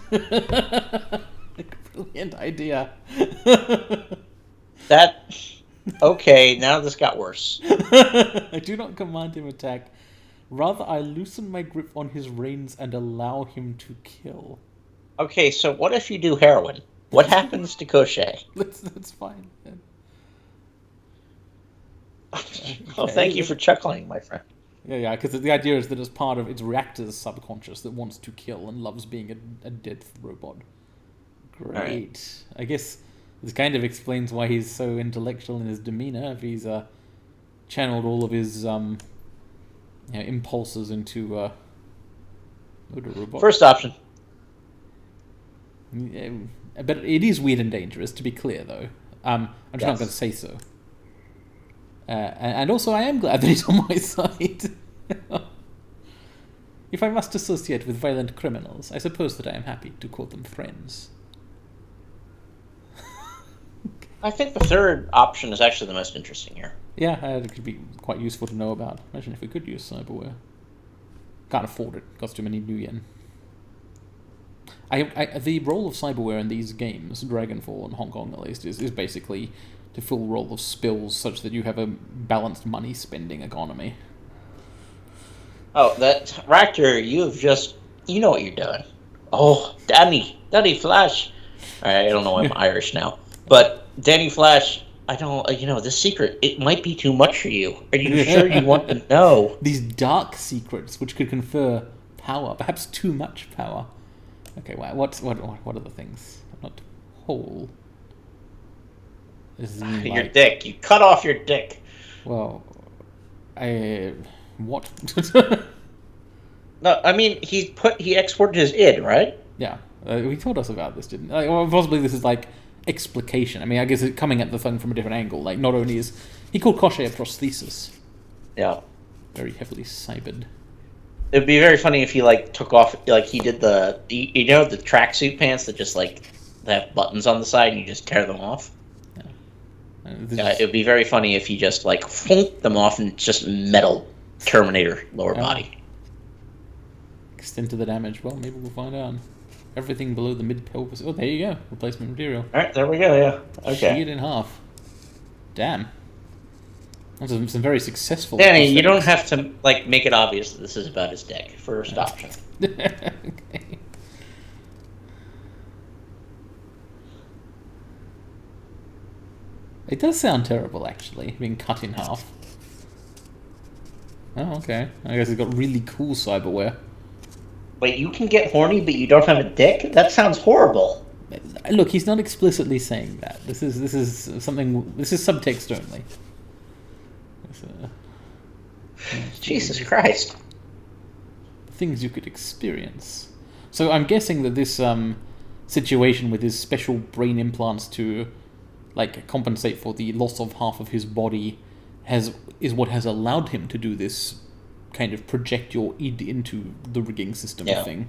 Brilliant idea. Okay, now this got worse. I do not command him attack. Rather, I loosen my grip on his reins and allow him to kill. Okay, so what if you do heroin? What happens to Cochet? That's fine. Then. Well, thank you for chuckling, my friend. Yeah, because the idea is that it's part of its reactor's subconscious that wants to kill and loves being a death robot. Great. Right. I guess this kind of explains why he's so intellectual in his demeanor, if he's channeled all of his impulses into motor robot. First option. Yeah, but it is weird and dangerous, to be clear, though. I'm just not going to say so. And also, I am glad that he's on my side. If I must associate with violent criminals, I suppose that I am happy to call them friends. I think the third option is actually the most interesting here. Yeah, it could be quite useful to know about. Imagine if we could use cyberware. Can't afford it. Costs too many new yen. The role of cyberware in these games, Dragonfall and Hong Kong at least, is basically to fill the role of spills such that you have a balanced money spending economy. Oh, that Raptor, you know what you're doing. Oh, Danny Flash. I don't know why I'm Irish now, but Danny Flash, this secret, it might be too much for you. Are you sure you want to know? These dark secrets which could confer power, perhaps too much power. Okay, what are the things? I'm not whole. Your dick. You cut off your dick. Well, what? No, I mean he exported his id, right? Yeah, he told us about this, didn't? Or possibly this is like explication. I mean, I guess it's coming at the thing from a different angle. Like, not only is he called Cochet a prosthesis. Yeah. Very heavily cybered. It'd be very funny if he took off he did the the tracksuit pants that just they have buttons on the side and you just tear them off. Yeah, it'd be very funny if he just flunk them off and it's just metal Terminator lower body. Extent of the damage. Well, maybe we'll find out. Everything below the mid pelvis. Oh, there you go. Replacement material. All right, there we go. Yeah. Okay. Sheared in half. Damn. That's some very successful. Danny, you don't have to make it obvious that this is about his dick. First option. Okay. It does sound terrible, actually, being cut in half. Oh, okay. I guess it's got really cool cyberware. Wait, you can get horny, but you don't have a dick? That sounds horrible. Look, he's not explicitly saying that. This is something. This is subtext only. Jesus Christ. Things you could experience. So I'm guessing that this situation with his special brain implants to compensate for the loss of half of his body is what has allowed him to do this kind of project your id into the rigging system thing.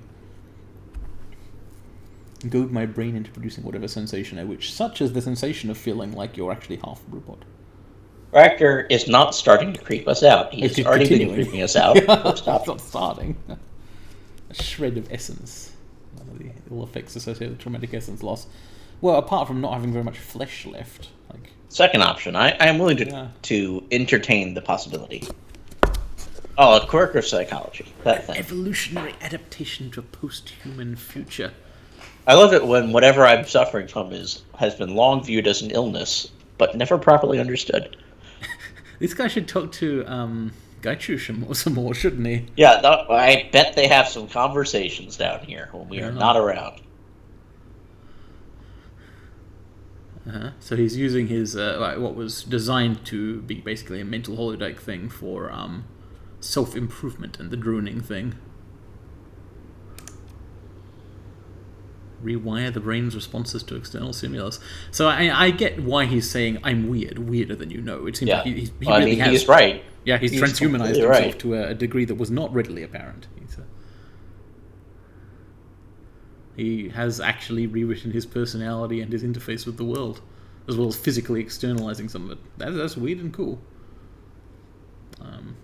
Goad my brain into producing whatever sensation I wish, such as the sensation of feeling like you're actually half robot. Raptor is not starting to creep us out. He's already been creeping us out. It's not starting. A shred of essence. One of the ill effects associated with traumatic essence loss. Well, apart from not having very much flesh left. Second option. I am willing to entertain the possibility. Oh, a quirk of psychology. That thing. Evolutionary adaptation to a post-human future. I love it when whatever I'm suffering from has been long viewed as an illness, but never properly understood. This guy should talk to Gaichu some more, shouldn't he? Yeah, I bet they have some conversations down here when we are not around. So he's using his what was designed to be basically a mental holodeck thing for self-improvement and the droning thing. Rewire the brain's responses to external stimulus. So I get why he's saying I'm weirder than you know. It seems like he really has. He's right. Yeah, he's transhumanized himself to a degree that was not readily apparent. He has actually rewritten his personality and his interface with the world, as well as physically externalizing some of it. That's weird and cool.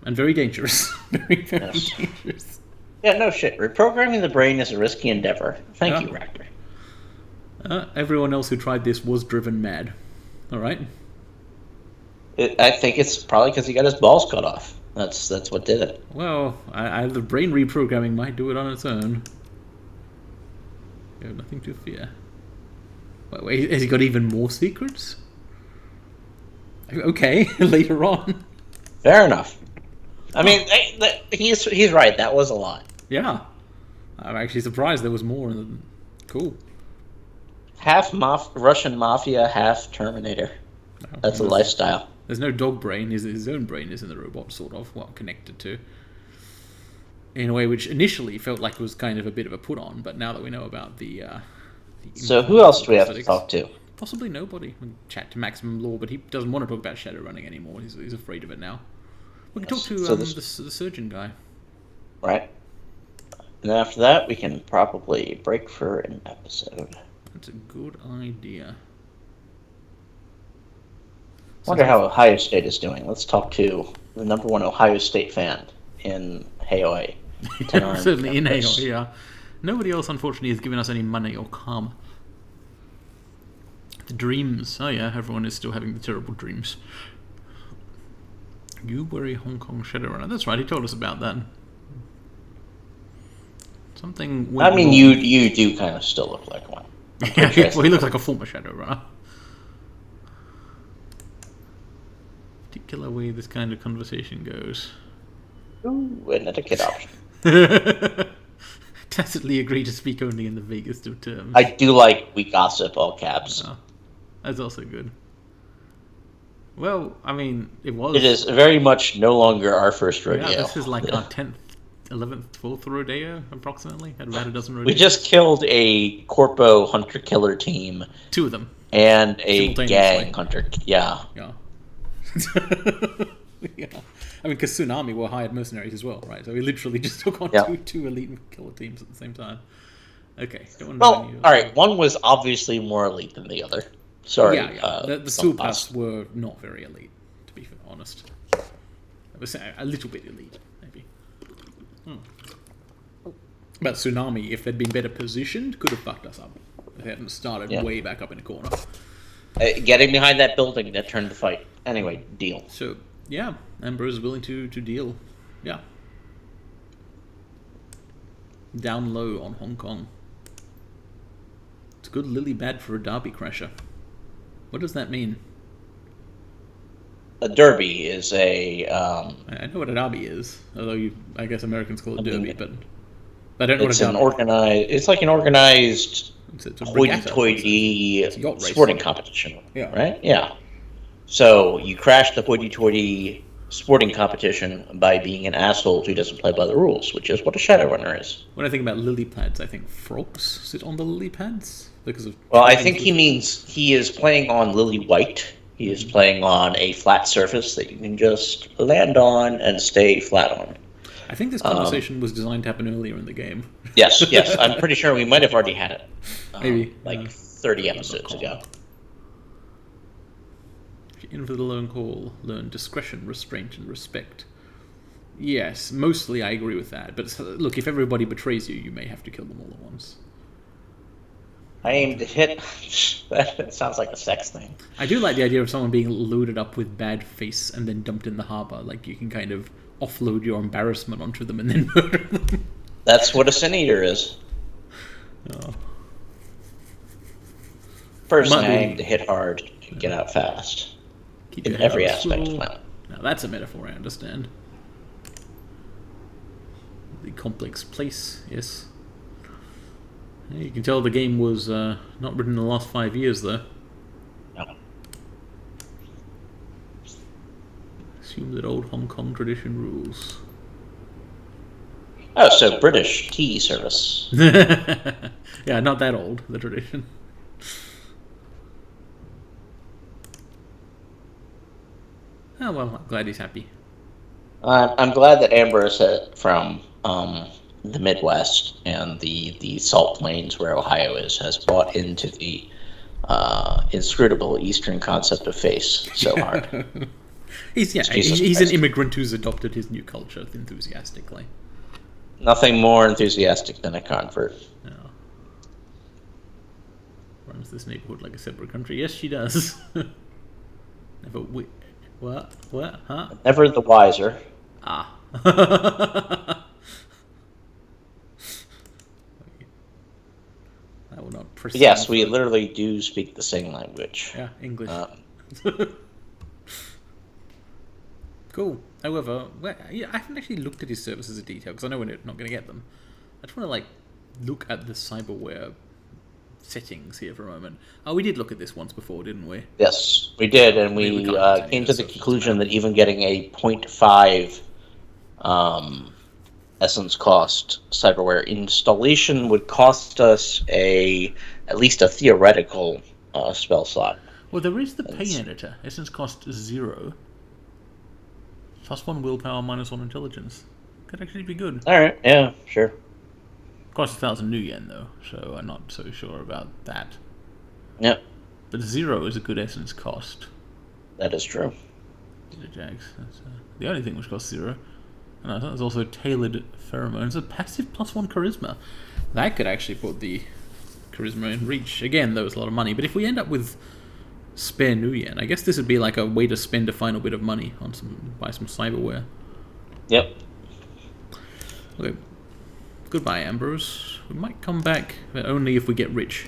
And very dangerous. Very dangerous. Yeah, no shit. Reprogramming the brain is a risky endeavor. Thank Yeah. you, Raptor. Everyone else who tried this was driven mad. All right. I think it's probably because he got his balls cut off. That's what did it. Well, the brain reprogramming might do it on its own. You have nothing to fear. Wait, has he got even more secrets? Okay, later on. Fair enough. I mean, he's right. That was a lot. Yeah. I'm actually surprised there was more. Cool. Half Russian mafia, half Terminator. That's a lifestyle. There's no dog brain. His own brain is in the robot, sort of. Well, connected to. In a way which initially felt like it was kind of a bit of a put-on, but now that we know about the so who else do we have to talk to? Possibly nobody. We can chat to Maximum Law, but he doesn't want to talk about shadow running anymore. He's afraid of it now. We can talk to the surgeon guy. Right. And then after that, we can probably break for an episode. That's a good idea. Wonder how Ohio State is doing. Let's talk to the #1 Ohio State fan in Hawaii. Certainly in Hawaii, yeah. Nobody else, unfortunately, has given us any money or karma. The dreams. Oh yeah, everyone is still having the terrible dreams. You were a Hong Kong Shadowrunner. That's right, he told us about that. Something went I mean, wrong. you do kind of still look like one. Well, he looks like a former Shadowrunner. Particular way this kind of conversation goes. Ooh, an etiquette option. Tacitly agree to speak only in the vaguest of terms. I do like we gossip, all caps. Oh, that's also good. Well, I mean, it was. It is very much no longer our first rodeo. Yeah, this is like our 10th, 11th, 12th rodeo, approximately. Had about a dozen rodeos. We just killed a Corpo hunter-killer team. 2 of them. And a gang hunter. Yeah. Yeah. Yeah. I mean, because Tsunami were hired mercenaries as well, right? So we literally just took on two elite killer teams at the same time. Okay. Well, all right. One was obviously more elite than the other. Sorry. Yeah. The Sulpas were not very elite, to be honest. It was a little bit elite, maybe. But Tsunami, if they'd been better positioned, could have fucked us up. They hadn't started way back up in a corner. Getting behind that building that turned the fight. Anyway, deal. So, yeah, Ambrose is willing to deal. Yeah. Down low on Hong Kong. It's good Lily bad for a derby crasher. What does that mean? A derby is a... I know what a derby is, although I guess Americans call it derby, but I don't know what a derby is. It's like an organized hoity-toity sporting competition. Yeah. Right? Yeah. So you crash the hoity-toity sporting competition by being an asshole who doesn't play by the rules, which is what a Shadowrunner is. When I think about lily pads, I think frogs sit on the lily pads because of. Well, I think he means he is playing on lily white. He is playing on a flat surface that you can just land on and stay flat on. I think this conversation was designed to happen earlier in the game. Yes. I'm pretty sure we might have already had it. Maybe. 30 episodes ago. If you're in for the long haul, learn discretion, restraint, and respect. Yes, mostly I agree with that. But look, if everybody betrays you, you may have to kill them all at once. I aim to hit. That sounds like a sex thing. I do like the idea of someone being loaded up with bad face and then dumped in the harbor. Like, you can kind of offload your embarrassment onto them and then murder them. That's what a Sin Eater is. Oh. Personally, I aim to hit hard and get out fast. In every aspect of life. Now that's a metaphor I understand. The complex place, yes. You can tell the game was not written in the last 5 years, though. No. Assume that old Hong Kong tradition rules. Oh, so British tea service. Yeah, not that old, the tradition. Oh, well, I'm glad he's happy. I'm glad that Ambrose from the Midwest and the Salt Plains, where Ohio is, has bought into the inscrutable Eastern concept of face so hard. He's an immigrant who's adopted his new culture enthusiastically. Nothing more enthusiastic than a convert. No. Runs this neighborhood like a separate country. Yes, she does. Never What? Huh? Never the wiser. Ah. I will not proceed. Yes, we literally do speak the same language. Yeah, English. Cool. However, I haven't actually looked at his services in detail because I know we're not going to get them. I just want to look at the cyberware settings here for a moment. Oh, we did look at this once before, didn't we? Yes, we did, and we came to the conclusion that even getting a 0.5 essence cost cyberware installation would cost us at least a theoretical spell slot. Well, there is the pain editor. Essence cost 0. +1 willpower, -1 intelligence. Could actually be good. Alright, yeah, sure. Costs 1,000 new yen, though, so I'm not so sure about that. Yep. But 0 is a good essence cost. That is true. Jags. That's the only thing which costs 0. And there's also tailored pheromones. A passive +1 charisma. That could actually put the charisma in reach. Again, though, it's a lot of money. But if we end up with spare new yen, I guess this would be like a way to spend a final bit of money on buy some cyberware. Yep. Okay. Goodbye, Ambrose. We might come back, but only if we get rich.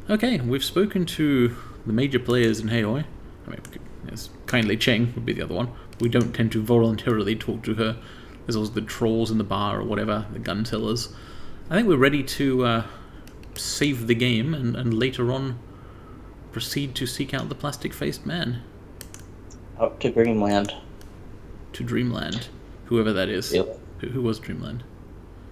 Okay, we've spoken to the major players in Heoi. I mean, yes, Kindly Cheng would be the other one. We don't tend to voluntarily talk to her. There's also the trolls in the bar or whatever, the gun sellers. I think we're ready to save the game and later on proceed to seek out the plastic-faced man. Out to Dreamland. To Dreamland. Whoever that is. Yep. Who was Dreamland?